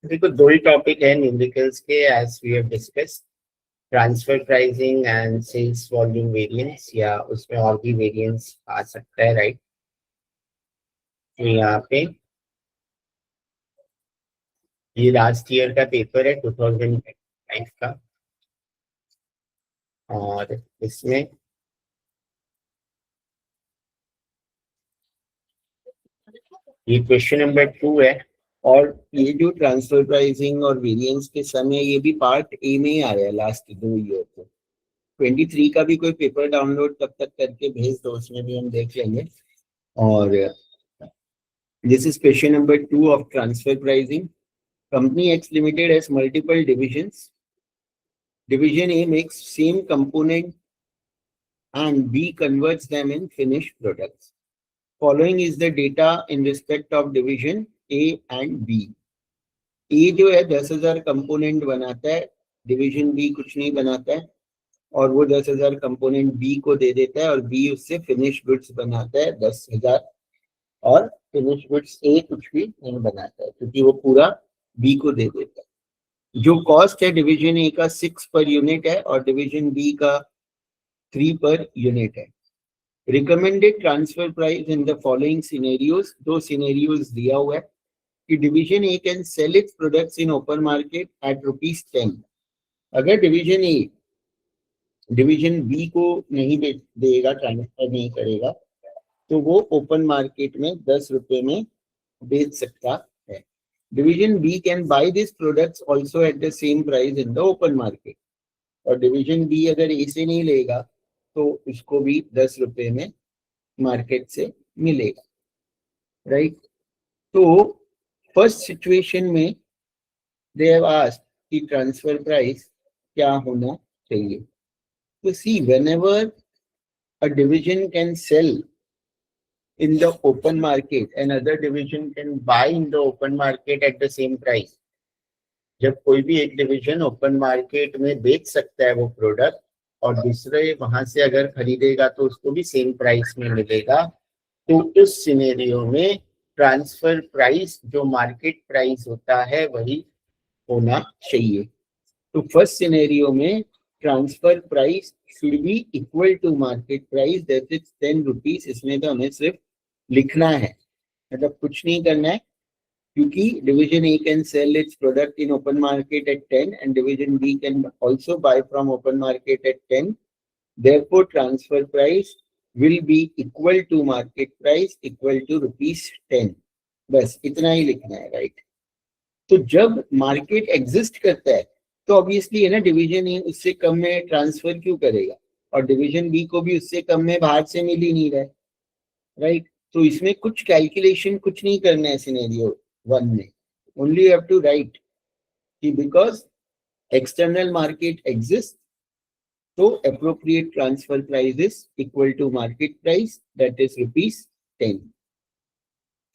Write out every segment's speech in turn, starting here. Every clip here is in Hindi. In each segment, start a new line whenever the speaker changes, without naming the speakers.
देखो दो ही टॉपिक है न्यूमेरिकल्स के, as we have discuss, transfer pricing and sales volume variance, या उसमें और भी वेरिएंस आ सकता है, राइट। तो यहाँ पे ये लास्ट ईयर का पेपर है 2005 का, और इसमें ये क्वेश्चन नंबर 2 है। और ये जो ट्रांसफर प्राइसिंग और वेरिएंस के समय, ये भी पार्ट ए में ही आया है लास्ट 2 ईयर को। 23 का भी कोई पेपर डाउनलोड तब तक करके भेज दो, उसमें भी हम देख लेंगे। और this is question number 2 of transfer pricing. Company X Limited has multiple divisions. Division A makes same component and B converts them in finished products. Following is the data in respect of division A and B. A जो है 10,000 कंपोनेंट बनाता है, डिवीजन बी कुछ नहीं बनाता है, और वो 10,000 कंपोनेंट बी को दे देता है, और बी उससे फिनिश गुड्स बनाता है 10,000, और फिनिश गुड्स ए कुछ भी नहीं बनाता है क्योंकि वो पूरा बी को दे देता है। जो कॉस्ट है डिवीजन ए का 6 पर यूनिट है और डिवीजन बी का 3 पर यूनिट है। Recommended transfer price in the following scenarios, दो सिनेरियोज दिया हुआ है कि division A can sell its products in open market at ₹10। अगर डिवीजन ए डिवीजन बी को नहीं देगा, ट्रांसफर नहीं करेगा, तो वो ओपन मार्केट में 10 रुपए में बेच सकता है। Division B can buy this products also at the same price in the open market, और डिवीजन बी अगर ए से नहीं लेगा तो उसको भी 10 रुपए में मार्केट से मिलेगा, राइट। तो फर्स्ट सिचुएशन में दे हैव आस्क्ड कि ट्रांसफर प्राइस क्या होना चाहिए। तो see, whenever a division can sell in the open market and other division can buy in the open market at the same price, जब कोई भी एक डिवीजन ओपन मार्केट में बेच सकता है वो प्रोडक्ट, और दूसरे वहां से अगर खरीदेगा तो उसको भी सेम प्राइस में मिलेगा, तो उस सिनेरियो में ट्रांसफर प्राइस जो मार्केट प्राइस होता है वही होना चाहिए। तो फर्स्ट सिनेरियो में transfer price should be equal to market price, that is 10 rupees. इसमें तो हमें सिर्फ लिखना है, मतलब कुछ नहीं करना है, क्योंकि division A can sell its product in open market at 10 and division B can also buy from open market at 10, therefore transfer price will be equal to market price equal to ₹10। बस इतना ही लिखना है, राइट। तो जब मार्केट एग्जिस्ट करता है तो ऑब्वियसली है ना, डिवीजन ए उससे कम में ट्रांसफर क्यों करेगा, और डिवीजन बी को भी उससे कम में बाहर से मिल ही नहीं रहा है, राइट। तो इसमें कुछ कैलकुलेशन कुछ नहीं करना है सिनेरियो 1 में, only you have to write कि बिकॉज एक्सटर्नल मार्केट एग्जिस्ट, तो appropriate transfer price is equal to market price, that is ₹10.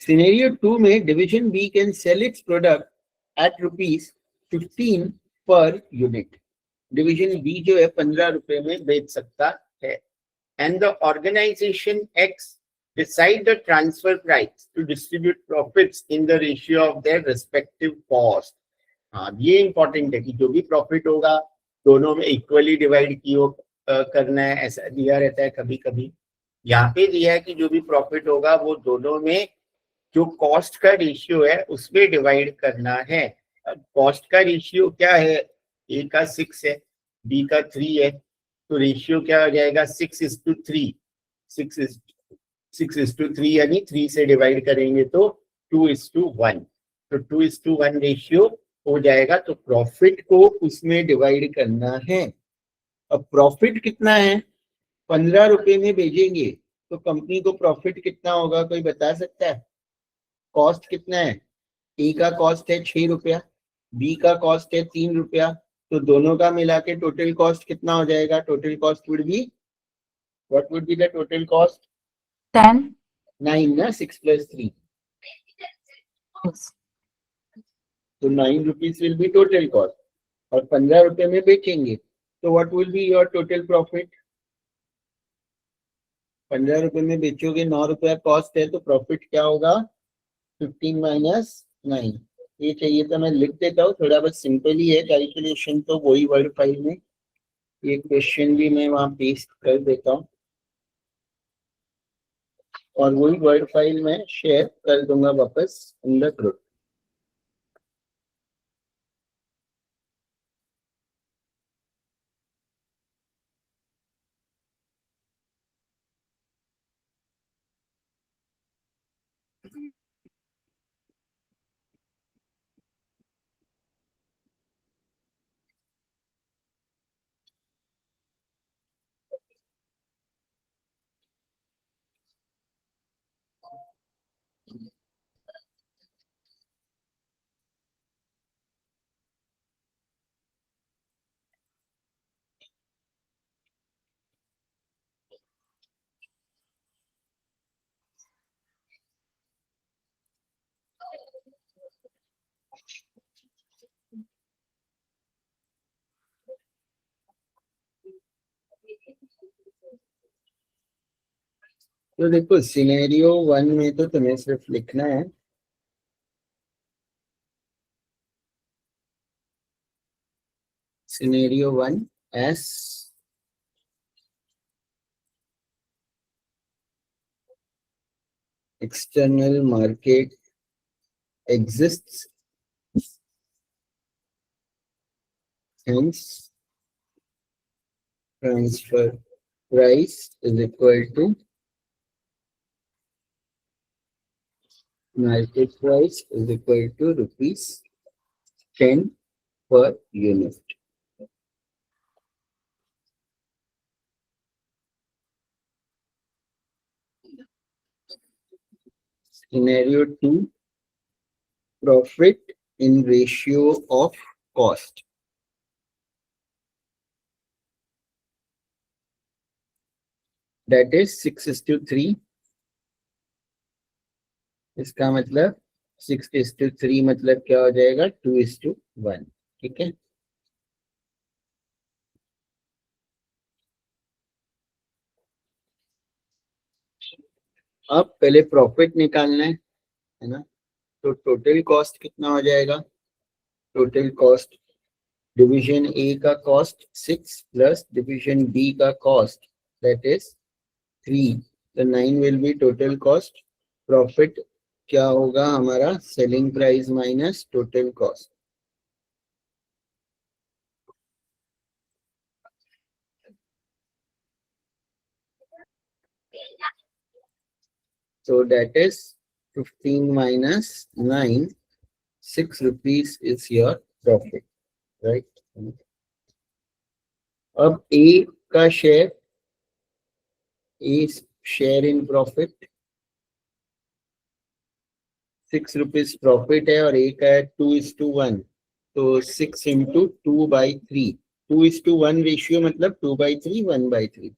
Scenario 2 में division B can sell its product at ₹15 per unit. Division B जो है 15 रुपए में बेच सकता है, and the organization X decide the transfer price to distribute profits in the ratio of their respective cost. हाँ, ये इंपॉर्टेंट है कि जो भी प्रॉफिट होगा दोनों में इक्वली डिवाइड करना है, ऐसा दिया रहता है कभी कभी। यहाँ पे दिया है कि जो भी प्रॉफिट होगा वो दोनों में जो कॉस्ट का रेशियो है उसमें डिवाइड करना है। कॉस्ट का रेशियो क्या है, ए का 6 है, बी का 3 है, तो रेशियो क्या हो जाएगा 6:3। 6:3 यानी 3 से डिवाइड करेंगे तो 2:1, तो 2:1 रेशियो हो जाएगा। तो प्रॉफिट को उसमें डिवाइड करना है। अब प्रॉफिट कितना है, 15 रुपए में बेचेंगे तो कंपनी को प्रॉफिट कितना होगा, कोई बता सकता है। कॉस्ट कितना है, ए का कॉस्ट है 6 रुपया, बी का कॉस्ट है 3 रुपया, तो दोनों का मिला के टोटल कॉस्ट कितना हो जाएगा। Total cost would be, what would be the total cost,
10.
9 ना, 6 + 3,
Yes.
तो 9 rupees will be total cost, और 15 रुपए में बेचेंगे तो what will be your total profit. 15 रुपए में बेचोगे, 9 रुपया कॉस्ट है, तो प्रॉफिट क्या होगा 15 - 9, ये चाहिए था, मैं लिख देता हूँ, थोड़ा बहुत सिंपल ही है कैलकुलेशन, तो वही वर्ड फाइल में ये क्वेश्चन भी मैं वहां पेस्ट कर देता हूँ और वही वर्ड फाइल में शेयर कर दूंगा वापस इन द ग्रुप। तो देखो सिनेरियो 1 में तो तुम्हें सिर्फ लिखना है scenario 1 S external market exists, hence transfer price is equal to market price is equal to rupees 10 per unit. Scenario 2, profit in ratio of cost. That is 6:3. इसका मतलब 6:3 मतलब क्या हो जाएगा 2:1. ठीक है, अब पहले प्रॉफिट निकालना है ना। तो टोटल कॉस्ट कितना हो जाएगा, टोटल कॉस्ट डिवीजन ए का कॉस्ट 6 प्लस डिवीजन बी का कॉस्ट दैट इज 3, तो 9 will be total cost. Profit क्या होगा हमारा, selling price minus total cost. So that is 15 minus 9, 6 rupees is your profit, right? अब A का share, A share in profit 6 rupees profit है और A का है 2:1, तो 6 इंटू 2/3, 2:1 रेशियो मतलब 2/3, 1/3,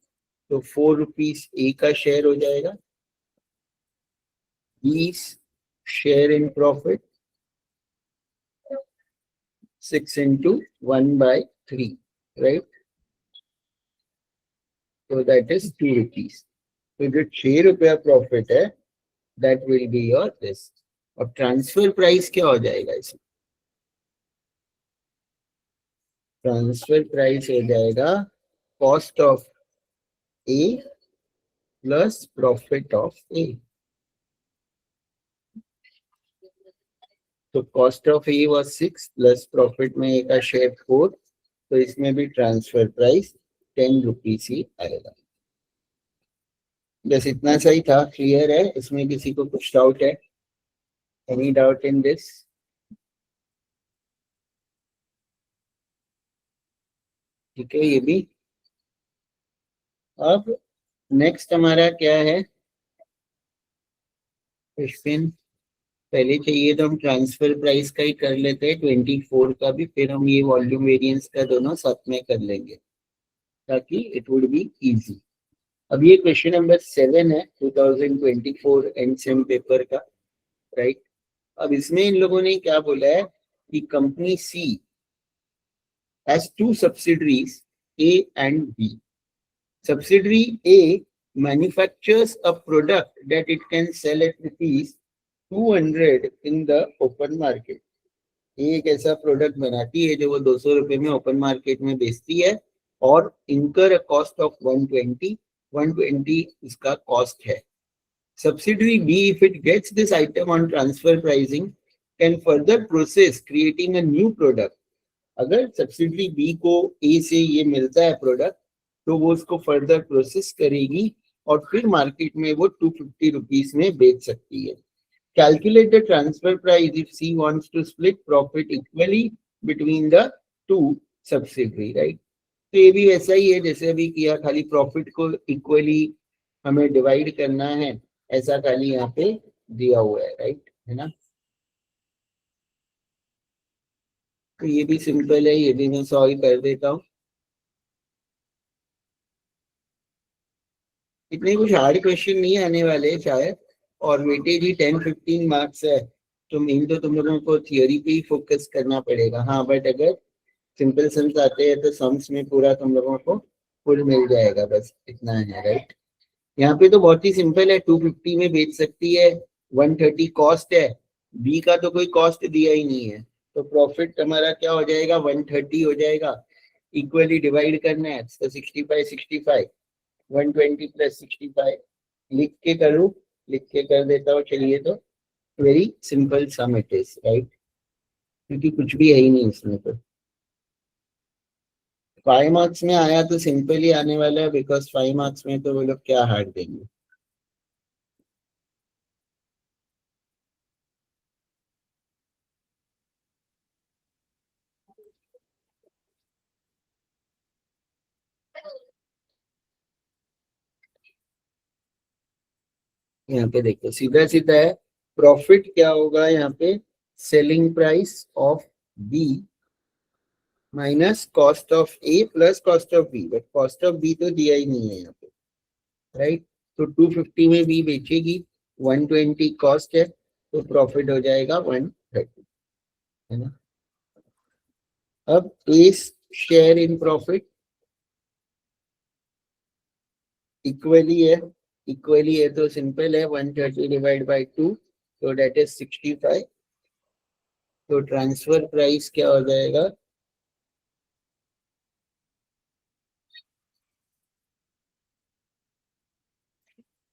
तो 4 रुपीज A का शेयर हो जाएगा। B's share in profit 6 into 1/3, right? So that is 2 rupees. तो जो 6 रुपया प्रॉफिट है that will be your this. अब ट्रांसफर प्राइस क्या हो जाएगा इसमें, ट्रांसफर प्राइस हो जाएगा cost of A plus profit of A. तो cost of A was 6 plus profit में ए का शेयर 4, तो इसमें भी ट्रांसफर प्राइस 10 रुपीज ही आएगा। बस इतना सही था, क्लियर है, इसमें किसी को कुछ डाउट है, एनी डाउट इन दिस? ठीक है, ये भी। अब नेक्स्ट हमारा क्या है क्वेश्चन, पहले चाहिए तो हम ट्रांसफर प्राइस का ही कर लेते हैं 24 का भी, फिर हम ये वॉल्यूम वेरिएंस का दोनों साथ में कर लेंगे ताकि इट वुड बी इजी। अब ये क्वेश्चन नंबर 7 है 2024 एंड पेपर का, राइट। अब इसमें इन लोगों ने क्या बोला है कि company C has 2 subsidiaries A and B. Subsidiary A manufactures a product that it can sell at rupees 200 in the open market. एक ऐसा प्रोडक्ट बनाती है जो वो 200 रुपए में ओपन मार्केट में बेचती है और इनकर कॉस्ट ऑफ 120 इसका कॉस्ट है. Subsidiary B, if it gets this item on transfer pricing, can further process creating a new product. अगर सब्सिडरी बी को ए से ये मिलता है प्रोडक्ट तो वो उसको फर्दर प्रोसेस करेगी और फिर मार्केट में वो 250 रुपीज में बेच सकती है. Calculate the transfer price if C wants to split profit equally between the two subsidiary, right? तो ये भी ऐसा ही है जैसे अभी किया, खाली प्रॉफिट को इक्वली हमें डिवाइड करना है, ऐसा खाली यहाँ पे दिया हुआ है, राइट, है ना. तो ये भी सिंपल है, ये भी मैं सॉल्व कर देता हूँ. इतने कुछ हार्ड क्वेश्चन नहीं आने वाले शायद, और वेटेज ही 10-15 मार्क्स है, तो मेन तो तुम लोगों को थियोरी पे ही फोकस करना पड़ेगा. हाँ, बट अगर सिंपल सम्स आते हैं तो सम्स में पूरा तुम लोगों को फुल मिल जाएगा, बस इतना है, राइट. यहाँ पे तो बहुत ही सिंपल है, 250 में बेच सकती है, 130 कॉस्ट है, बी का तो कोई कॉस्ट दिया ही नहीं है, तो प्रॉफिट हमारा क्या हो जाएगा, 130 हो जाएगा. इक्वली डिवाइड करना है तो 65 120 प्लस 65 लिख के करूँ, लिख के कर देता हूँ. चलिए, तो very simple some it is, right, क्योंकि कुछ भी है ही नहीं इसमें. तो 5 मार्क्स में आया तो सिंपल ही आने वाला है, बिकॉज 5 मार्क्स में तो वो लोग क्या हार्ड देंगे. यहाँ पे देखो, सीधा सीधा है, प्रॉफिट क्या होगा यहाँ पे, selling price of B minus cost of A plus cost of B, but cost of B तो दिया ही नहीं है यहाँ पे, राइट. तो 250 में बी बेचेगी, 120 कॉस्ट है, तो प्रॉफिट हो जाएगा 130, है ना. अब ए शेयर इन प्रॉफिट इक्वली है तो सिंपल है, 130 डिवाइड बाई 2, तो डेट इज 65. तो ट्रांसफर प्राइस क्या हो जाएगा,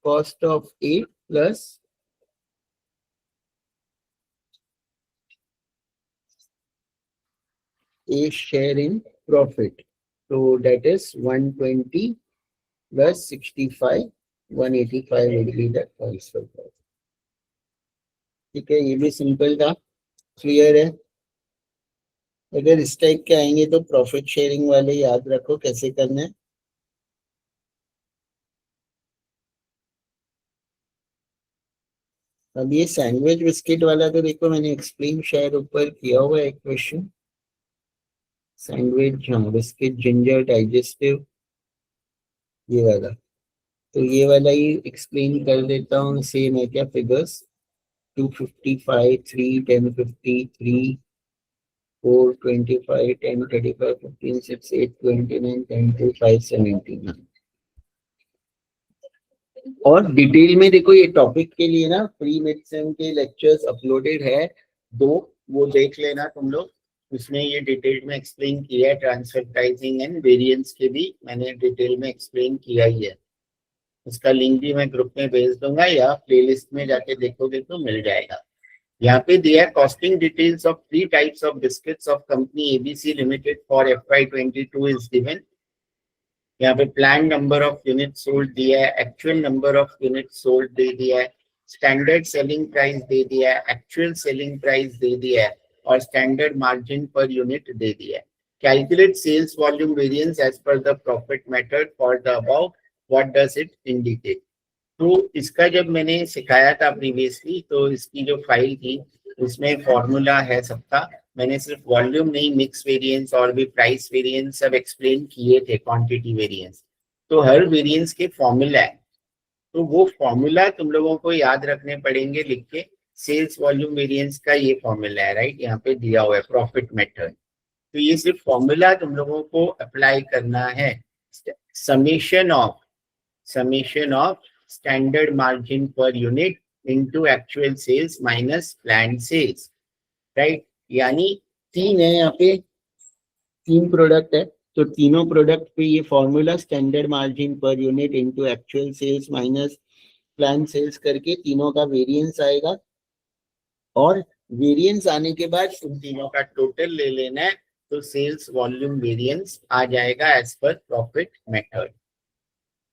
cost of A plus A share in profit, तो डेट इज 120 प्लस 65, 185 will be the transfer price. ठीक है, ये भी सिंपल था, क्लियर है. अगर इस टाइप के आएंगे तो प्रॉफिट शेयरिंग वाले याद रखो कैसे करना है. अब ये सैंडविच बिस्किट वाला तो देखो मैंने एक्सप्लेन शायद ऊपर किया हुआ है एक क्वेश्चन. सैंडविच, हाँ, बिस्किट जिंजर डाइजेस्टिव, ये वाला, तो ये वाला ही एक्सप्लेन कर देता हूँ. सेम है क्या फिगर्स, 255, 3, 10, 50, 3, 4, 25, 10, 35, 15, 6, 8, 29, 10, 2, 5, 79. और डिटेल में देखो, ये टॉपिक के लिए ना प्री मेडिसिन के लेक्चर्स अपलोडेड है 2, वो देख लेना तुम लोग. उसमें ये डिटेल में एक्सप्लेन किया है, ट्रांसफर प्राइसिंग एंड वेरिएंस के भी मैंने डिटेल में एक्सप्लेन किया ही है. उसका लिंक भी मैं ग्रुप में भेज दूंगा, या प्लेलिस्ट में जाके देखोगे तो मिल जाएगा. यहाँ पे दिया costing details of 3 types of biscuits of company ABC limited for FY22 is given. यहाँ पे plan number of unit sold दिया है, actual number of unit sold दे दिया है, स्टैंडर्ड सेलिंग प्राइस दे दिया है, एक्चुअल सेलिंग प्राइस दे दिया है, और स्टैंडर्ड मार्जिन पर यूनिट दे दिया है. Calculate sales volume variance as per the profit method for the above, what does it indicate. तो इसका जब मैंने सिखाया था प्रीवियसली, तो इसकी जो फाइल थी उसमें फॉर्मूला है सबका. मैंने सिर्फ वॉल्यूम नहीं, मिक्स वेरिएंस और भी प्राइस वेरिएंस सब एक्सप्लेन किए थे, क्वांटिटी वेरिएंस. तो हर वेरिएंस के फॉर्मूला है, तो वो फॉर्मूला तुम लोगों को याद रखने पड़ेंगे लिख के. सेल्स वॉल्यूम वेरिएंस का ये फॉर्मूला है, राइट, यहाँ पे दिया हुआ है प्रॉफिट मेथड. तो ये सिर्फ फॉर्मूला तुम लोगों को अप्लाई करना है. Summation of standard margin per unit into actual sales minus planned sales, right. यानी तीन है यहाँ पे, तीन प्रोडक्ट है, तो तीनों प्रोडक्ट पे ये formula standard margin per unit into actual sales minus plan sales करके तीनों का वेरिएंस आएगा, और वेरिएंस आने के बाद उन तीनों का टोटल ले लेना है, तो सेल्स वॉल्यूम वेरिएंस आ जाएगा एज पर प्रॉफिट मेथड।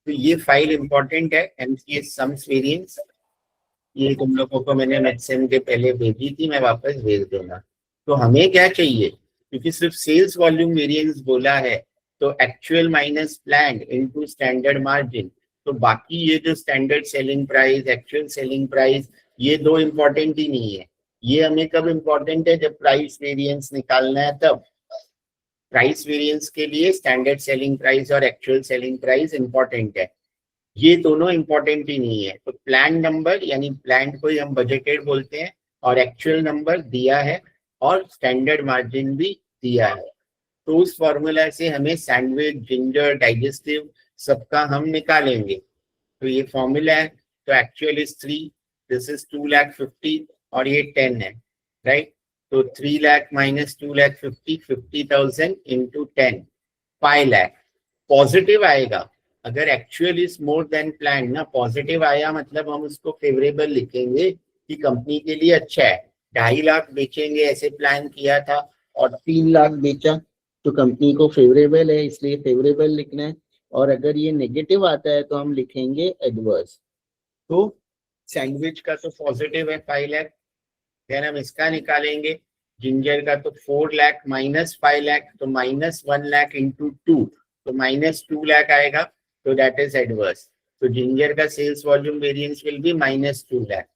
तो ये फाइल इंपॉर्टेंट है, एमसीएस सम्स वेरिएंस, ये तुम लोगों को मैंने मेडसेम के पहले भेजी थी, मैं वापस भेज दूंगा। तो हमें क्या चाहिए, क्योंकि सिर्फ सेल्स वॉल्यूम वेरिएंस बोला है, तो actual minus planned into standard margin, तो बाकी ये जो standard selling price, actual selling price, ये दो इंपॉर्टेंट ही नहीं है। ये हमें कब इंपॉर्टेंट है, जब प्राइस वेरिएंस निकालना है तब। प्राइस वेरिएंस के लिए स्टैंडर्ड सेलिंग प्राइस और एक्चुअल सेलिंग प्राइस इंपॉर्टेंट है, ये दोनों इंपॉर्टेंट ही नहीं है। तो प्लान नंबर यानी प्लान को ही हम बजटेड बोलते हैं, और एक्चुअल नंबर दिया है और स्टैंडर्ड मार्जिन भी दिया है, तो उस फॉर्मूला से हमें सैंडविच, जिंजर, डाइजेस्टिव सबका हम निकालेंगे। तो ये फॉर्मूला है, तो एक्चुअल इज 3, दिस इज 2,50,000 और ये 10 है, राइट। तो 3 lakh minus 2,50,000, 50,000 into 10, 5 lakh. Positive आएगा अगर actual is more than plan ना, पॉजिटिव आया मतलब हम उसको फेवरेबल लिखेंगे कि कंपनी के लिए अच्छा है। 2.5 लाख बेचेंगे ऐसे प्लान किया था और 3 लाख बेचा, तो कंपनी को फेवरेबल है, इसलिए फेवरेबल लिखना है। और अगर ये नेगेटिव आता है तो हम लिखेंगे एडवर्स। तो सैंडविच का तो पॉजिटिव है 5 लाख, फिर हम इसका निकालेंगे। जिंजर का तो 4 लाख माइनस 5 लाख, तो माइनस 1 लाख इंटू 2, तो माइनस 2 लाख आएगा, तो दैट इज एडवर्स। तो जिंजर का sales volume variance will be minus 2 lakh.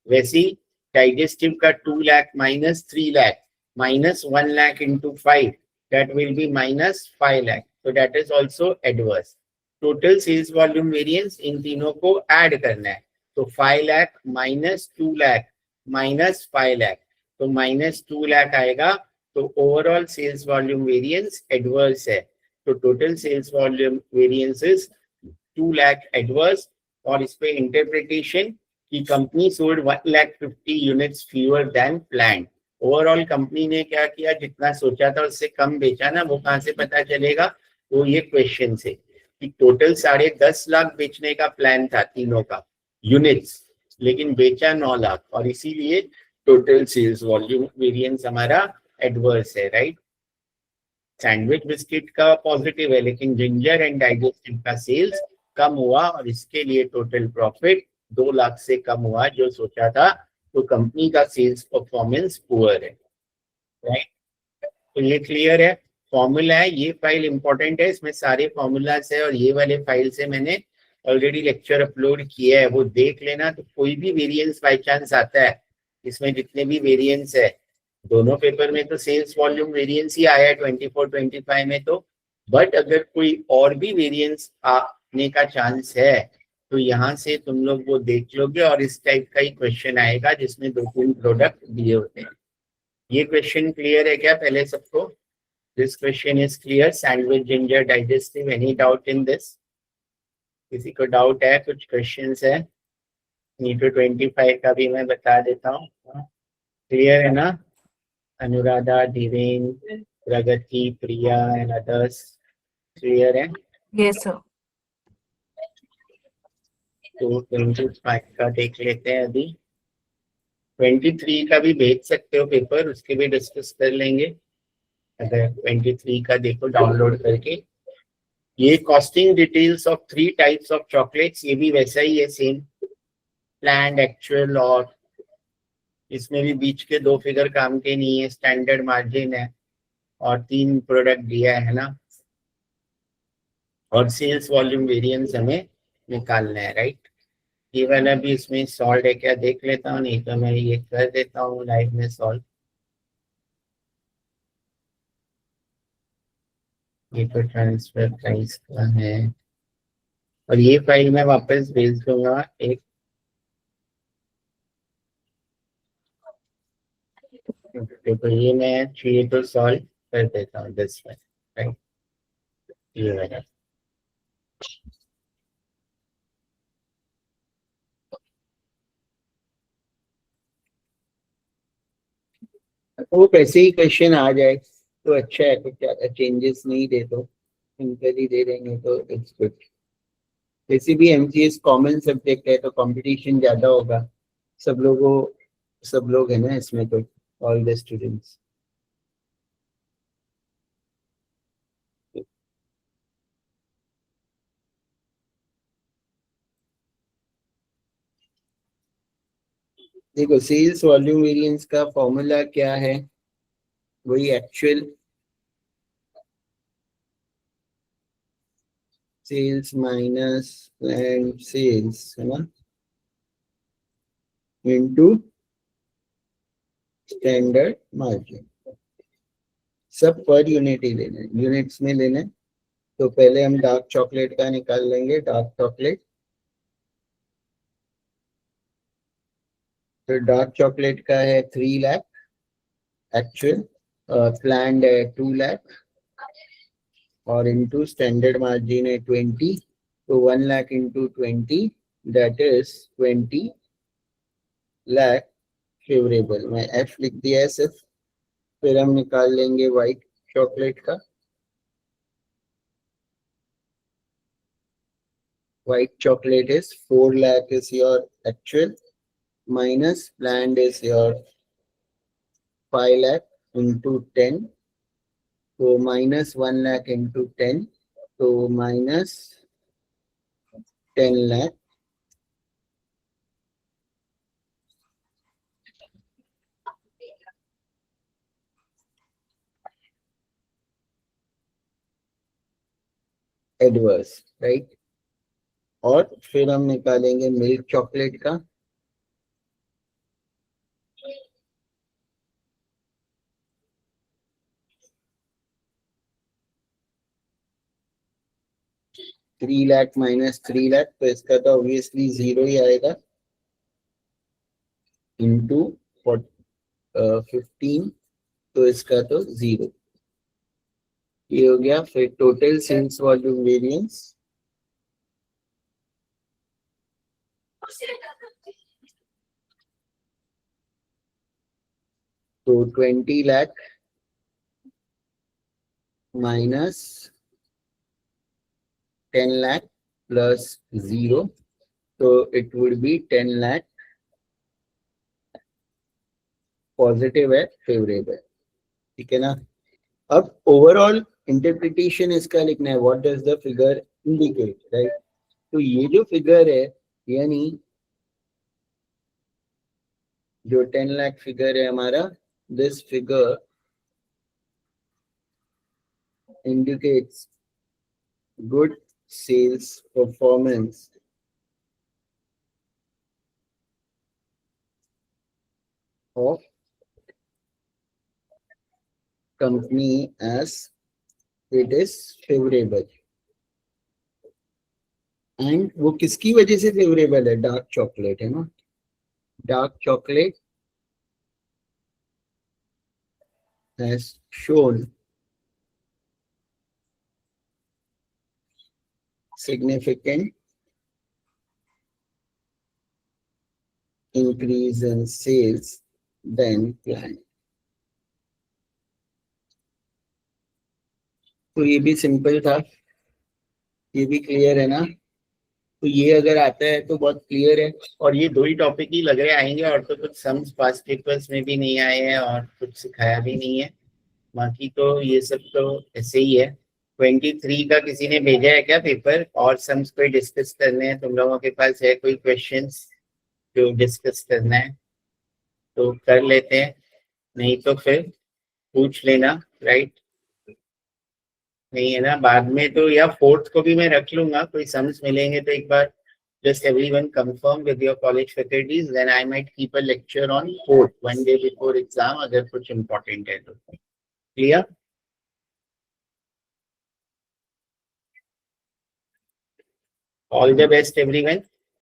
वैसे ही डाइजेस्टिव का 2 lakh minus 3 lakh, minus 1 lakh into 5, that will be minus 5 lakh, तो that is also adverse. Total sales volume variance in तीनों को ऐड करना है, तो 5 लाख माइनस 2 लाख माइनस 5 लाख, तो माइनस 2 लाख आएगा। तो overall sales volume variance adverse है, तो total sales volume variance is 2 lakh adverse. और इस पे इंटरप्रिटेशन कि company sold 1,50,000 units fewer than plan. Overall company ने क्या किया, जितना सोचा था उससे कम बेचा ना, वो कहाँ से पता चलेगा, वो ये क्वेश्चन से कि टोटल 10.5 लाख बेचने का प्लान था तीनों का यूनिट्स, लेकिन बेचा 9 लाख, और इसीलिए टोटल सेल्स वॉल्यूम वेरिएंस हमारा एडवर्स है, राइट। सैंडविच बिस्किट का पॉजिटिव है, लेकिन जिंजर एंड डाइजेस्टिव का सेल्स कम हुआ, और इसके लिए टोटल प्रॉफिट 2 लाख से कम हुआ जो सोचा था, तो कंपनी का सेल्स परफॉर्मेंस पुअर है, राइट। तो ये क्लियर है, फॉर्मूला है, ये फाइल इंपॉर्टेंट है, इसमें सारे फॉर्मूलाज है, और ये वाले फाइल से मैंने ऑलरेडी लेक्चर अपलोड किया है, वो देख लेना। तो कोई भी वेरिएंस बाई चांस आता है, इसमें जितने भी वेरिएंस है, दोनों पेपर में तो सेल्स वॉल्यूम वेरिएंस ही आया है 24-25 में, तो बट अगर कोई और भी वेरिएंस आने का चांस है, तो यहाँ से तुम लोग वो देख लोगे, और इस टाइप का ही क्वेश्चन आएगा जिसमें 2-3 प्रोडक्ट दिए होते हैं। ये क्वेश्चन क्लियर है क्या पहले सबको? This question is clear, sandwich, ginger, digestive, any doubt in this? किसी को डाउट है, कुछ क्वेश्चंस है? नीटो 25 का भी मैं बता देता हूँ, क्लियर है ना? अनुराधा, धीरेन, प्रगति, प्रिया एंड अदर्स क्लियर है?
Yes, sir.
तो 25 का देख लेते हैं अभी। 23 का भी भेज सकते हो पेपर, उसके भी डिस्कस कर लेंगे। अगर 23 का देखो डाउनलोड करके, ये costing details of 3 types of chocolates, ये भी वैसा ही है सेम, प्लान्ड, एक्चुअल, और इसमें भी बीच के 2 फिगर काम के नहीं है, स्टैंडर्ड मार्जिन है, और 3 प्रोडक्ट दिया है ना, और सेल्स वॉल्यूम वेरिएंस हमें निकालना है, राइट। ये वाला भी इसमें सॉल्व है क्या देख लेता हूँ, नहीं तो मैं ये कर देता हूँ लाइव में सॉल्व। ये तो ट्रांसफर प्राइस का है, और ये फाइल मैं वापस भेज दूंगा एक, तो ये मैं चाहिए तो सॉल्व कर देता हूँ दिस में, राइट। ये वाला वो वैसे ही क्वेश्चन आ जाए तो अच्छा है, कुछ ज्यादा चेंजेस नहीं दे तो सिंपल ही दे देंगे तो इट्स गुड। वैसे भी एमसीएस कॉमन सब्जेक्ट है तो कंपटीशन ज्यादा होगा, सब लोग है ना इसमें, तो ऑल द स्टूडेंट्स। देखो सेल्स वॉल्यूम वेरिएंस का फॉर्मूला क्या है, वही actual sales minus planned sales है ना, इनटू स्टैंडर्ड मार्जिन। सब पर यूनिट ही लेना है, यूनिट्स में लेना है। तो पहले हम डार्क चॉकलेट का निकाल लेंगे, डार्क चॉकलेट। तो डार्क चॉकलेट का है 3 लाख एक्चुअल, प्लान्ड है 2 लाख, और इनटू स्टैंडर्ड मार्जिन है 20। तो 1 lakh into 20, that is 20 lakh favourable. मैं एफ लिख दिया है सिर्फ। फिर हम निकाल लेंगे व्हाइट चॉकलेट का। White chocolate is 4 lakh is your actual, minus planned is your 5 lakh into 10. So minus 1 lakh into 10. So minus 10 lakh. Adverse, right. और फिर हम निकालेंगे मिल्क चॉकलेट का। थ्री लाख माइनस 3 लाख, तो इसका तो ऑब्वियसली जीरो ही आएगा, इंटू 15, तो इसका तो जीरो। ये हो गया। फिर टोटल सेल्स वॉल्यूम वेरिएंस, तो 20 lakh minus 10 lakh plus zero, तो it would be 10 lakh. Positive है, फेवरेबल, ठीक है ना। अब ओवरऑल इंटरप्रिटेशन इसका लिखना है, what does the figure indicate, right. तो ये जो फिगर है, यानी जो 10 लाख फिगर है हमारा, this figure indicates good sales performance of company as it is favorable। And वो किसकी वजह से फेवरेबल है, डार्क चॉकलेट है ना। Dark chocolate has shown significant increase in sales than planned। तो ये भी सिंपल था, ये भी क्लियर है ना। तो ये अगर आता है तो बहुत क्लियर है। और ये दो ही टॉपिक ही लग रहे आएंगे, और तो कुछ सम्स पास्ट पेपर्स में भी नहीं आए हैं और कुछ सिखाया भी नहीं है। बाकी तो ये सब तो ऐसे ही है। 23 का किसी ने भेजा है क्या पेपर, और सम्स कोई डिस्कस करने हैं तुम लोगों के पास, है कोई क्वेश्चंस जो डिस्कस करना है तो कर लेते हैं, नहीं तो फिर पूछ लेना, राइट। नहीं है ना बाद में तो, या फोर्थ को भी मैं रख लूंगा, कोई सम्स मिलेंगे तो एक बार just everyone confirm with your college faculties, then I might keep a lecture on 4th, 1 day before exam, अगर कुछ important है तो। Clear? All the best everyone.